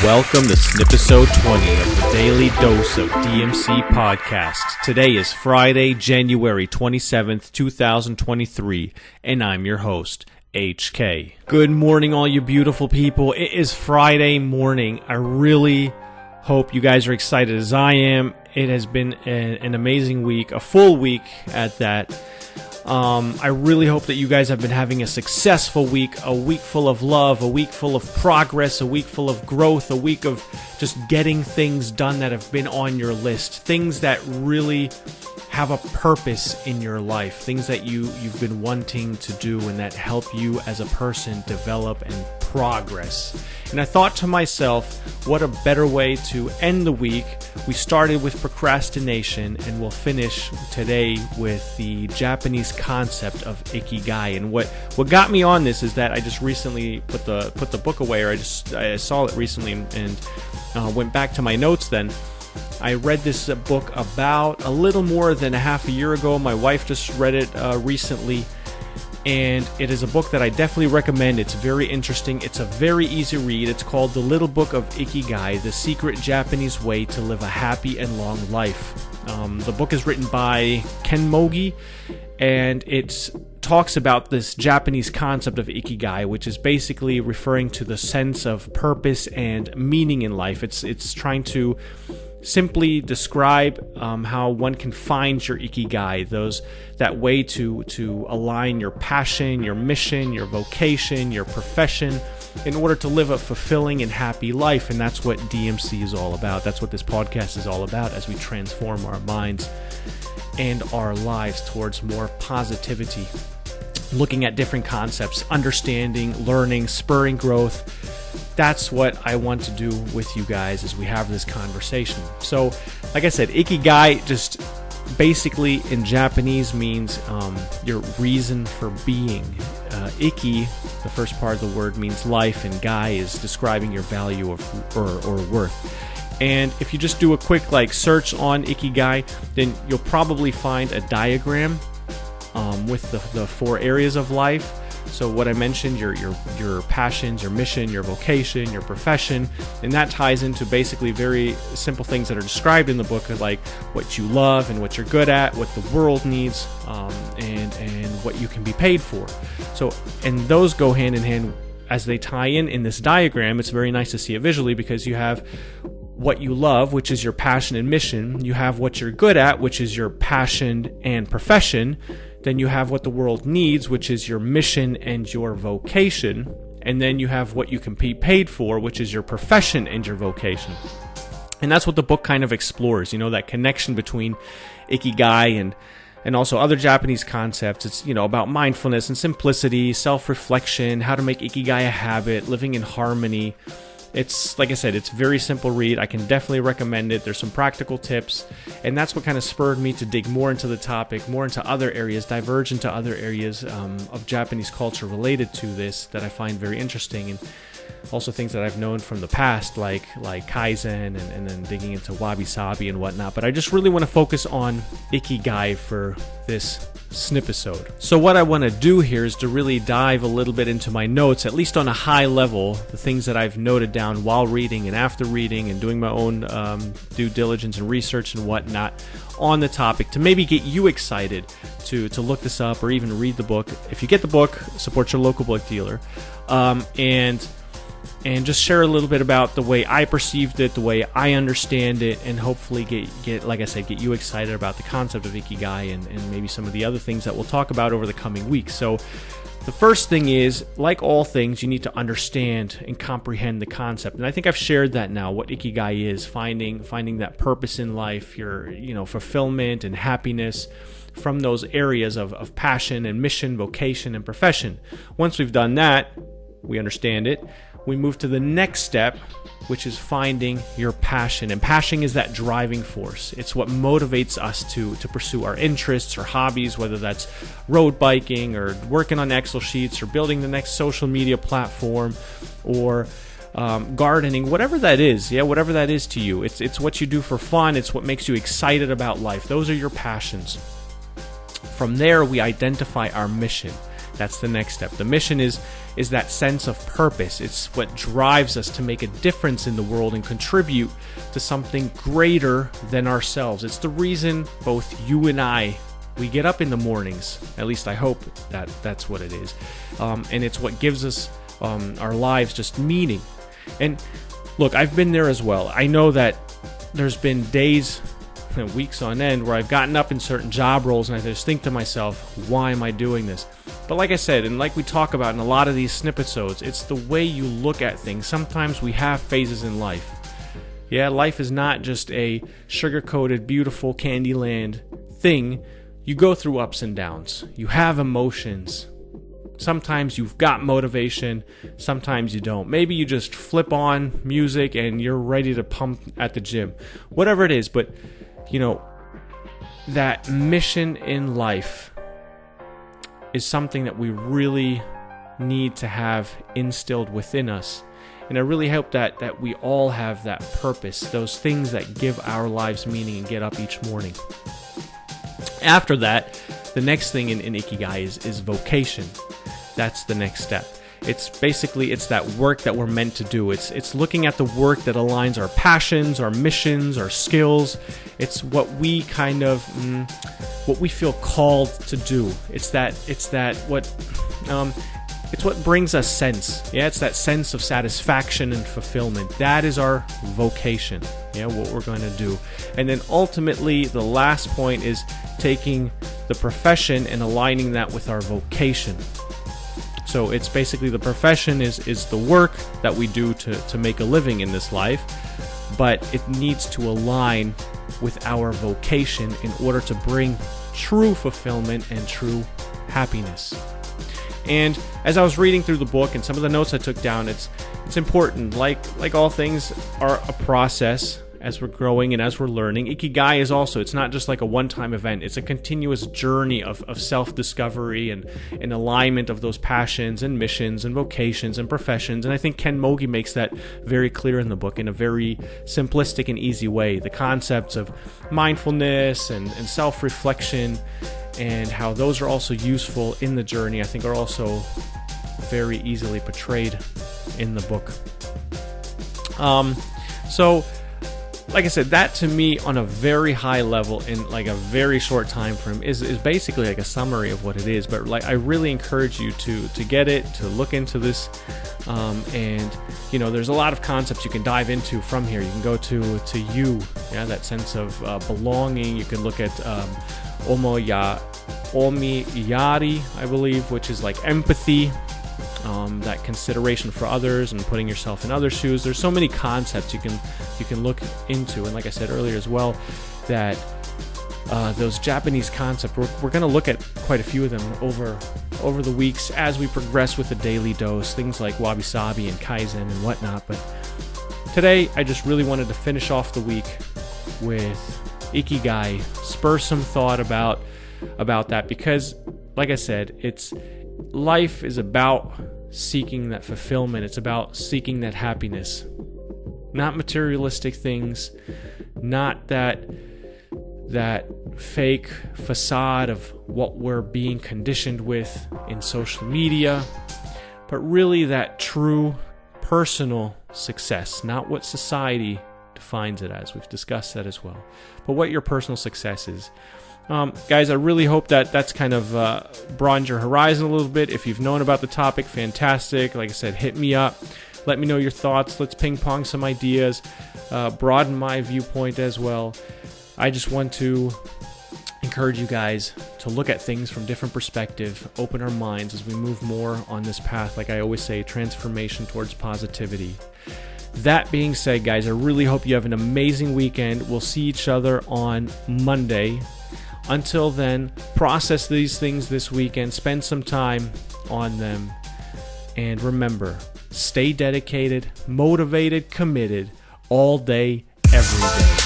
Welcome to Snipisode 20 of the Daily Dose of DMC podcast. Today is Friday, January 27th, 2023, and I'm your host, HK. Good morning, all you beautiful people. It is Friday morning. I really hope you guys are excited as I am. It has been an amazing week, a full week at that. I really hope that you guys have been having a successful week, a week full of love, a week full of progress, a week full of growth, a week of just getting things done that have been on your list, things that really have a purpose in your life, things that you've been wanting to do and that help you as a person develop and progress. And I thought to myself, what a better way to end the week. We started with procrastination and we'll finish today with the Japanese concept of Ikigai. And what got me on this is that I just recently put the book away, or I saw it recently and went back to my notes then. I read this book about a little more than a half a year ago. My wife just read it recently, and it is a book that I definitely recommend. It's very interesting. It's a very easy read. It's called The Little Book of Ikigai, The Secret Japanese Way to Live a Happy and Long Life. The book is written by Ken Mogi, and it talks about this Japanese concept of Ikigai, which is basically referring to the sense of purpose and meaning in life. It's trying to simply describe how one can find your Ikigai, that way to align your passion, your mission, your vocation, your profession, in order to live a fulfilling and happy life. And that's what DMC is all about. That's what this podcast is all about, as we transform our minds and our lives towards more positivity, looking at different concepts, understanding, learning, spurring growth. That's what I want to do with you guys as we have this conversation. So, like I said, Ikigai just basically in Japanese means your reason for being. Iki, the first part of the word, means life, and gai is describing your value or worth. And if you just do a quick search on Ikigai, then you'll probably find a diagram with the four areas of life. So what I mentioned, your passions, your mission, your vocation, your profession, and that ties into basically very simple things that are described in the book, like what you love and what you're good at, what the world needs, and what you can be paid for. So, and those go hand in hand as they tie in this diagram. It's very nice to see it visually because you have what you love, which is your passion and mission. You have what you're good at, which is your passion and profession. Then you have what the world needs, which is your mission and your vocation. And then you have what you can be paid for, which is your profession and your vocation. And that's what the book kind of explores, that connection between Ikigai and also other Japanese concepts. It's, about mindfulness and simplicity, self-reflection, how to make Ikigai a habit, living in harmony. It's, like I said, it's a very simple read. I can definitely recommend it. There's some practical tips, and that's what kind of spurred me to dig more into the topic, more into other areas, diverge into other areas of Japanese culture related to this that I find very interesting, and also things that I've known from the past, like Kaizen, and then digging into wabi-sabi and whatnot. But I just really want to focus on Ikigai for this Snipisode. So what I want to do here is to really dive a little bit into my notes, at least on a high level, the things that I've noted down while reading and after reading and doing my own due diligence and research and whatnot on the topic, to maybe get you excited to look this up or even read the book. If you get the book, support your local book dealer. And just share a little bit about the way I perceived it, the way I understand it, and hopefully get like I said, get you excited about the concept of Ikigai and maybe some of the other things that we'll talk about over the coming weeks. So the first thing is, like all things, you need to understand and comprehend the concept. And I think I've shared that now, what Ikigai is, finding that purpose in life, your fulfillment and happiness from those areas of passion and mission, vocation, and profession. Once we've done that, we understand it, we move to the next step, which is finding your passion. And passion is that driving force. It's what motivates us to pursue our interests or hobbies, whether that's road biking or working on Excel sheets or building the next social media platform or gardening, whatever that is. Yeah, whatever that is to you. It's what you do for fun. It's what makes you excited about life. Those are your passions. From there, we identify our mission. That's the next step. The mission is that sense of purpose. It's what drives us to make a difference in the world and contribute to something greater than ourselves. It's the reason both you and I, we get up in the mornings. At least I hope that's what it is. And it's what gives us our lives just meaning. And look, I've been there as well. I know that there's been days and weeks on end where I've gotten up in certain job roles and I just think to myself, why am I doing this? But like I said, and like we talk about in a lot of these Snipisodes, it's the way you look at things. Sometimes we have phases in life. Yeah, life is not just a sugar-coated, beautiful Candyland thing. You go through ups and downs. You have emotions. Sometimes you've got motivation. Sometimes you don't. Maybe you just flip on music and you're ready to pump at the gym. Whatever it is, but you know, that mission in life is something that we really need to have instilled within us. And I really hope that we all have that purpose, those things that give our lives meaning and get up each morning. After that, the next thing in Ikigai is vocation. That's the next step. It's that work that we're meant to do. It's looking at the work that aligns our passions, our missions, our skills. It's what we what we feel called to do. It's what brings us sense. Yeah, it's that sense of satisfaction and fulfillment. That is our vocation. Yeah, what we're going to do. And then ultimately, the last point is taking the profession and aligning that with our vocation. So it's basically the profession is the work that we do to make a living in this life, but it needs to align with our vocation in order to bring true fulfillment and true happiness. And as I was reading through the book and some of the notes I took down, it's important. Like all things are a process as we're growing and as we're learning. Ikigai is also, it's not just like a one-time event. It's a continuous journey of self-discovery and alignment of those passions and missions and vocations and professions. And I think Ken Mogi makes that very clear in the book in a very simplistic and easy way. The concepts of mindfulness and self-reflection and how those are also useful in the journey, I think are also very easily portrayed in the book. So like I said, that to me on a very high level in like a very short time frame is basically like a summary of what it is. But like I really encourage you to get it, to look into this, and you know there's a lot of concepts you can dive into from here. You can go to you, yeah, that sense of belonging. You can look at omiyari, I believe, which is like empathy. That consideration for others and putting yourself in other shoes. There's so many concepts you can look into, and like I said earlier as well, that those Japanese concepts, we're going to look at quite a few of them over the weeks as we progress with the daily dose, things like wabi-sabi and kaizen and whatnot. But today I just really wanted to finish off the week with Ikigai, spur some thought about that, because like I said, life is about seeking that fulfillment. It's about seeking that happiness. Not materialistic things, not that fake facade of what we're being conditioned with in social media, but really that true personal success, not what society defines it as. We've discussed that as well. But what your personal success is. Guys, I really hope that's kind of broadened your horizon a little bit. If you've known about the topic, fantastic. Like I said, hit me up. Let me know your thoughts. Let's ping pong some ideas. Broaden my viewpoint as well. I just want to encourage you guys to look at things from different perspective, open our minds as we move more on this path. Like I always say, transformation towards positivity. That being said, guys, I really hope you have an amazing weekend. We'll see each other on Monday. Until then, process these things this weekend. Spend some time on them. And remember, stay dedicated, motivated, committed all day, every day.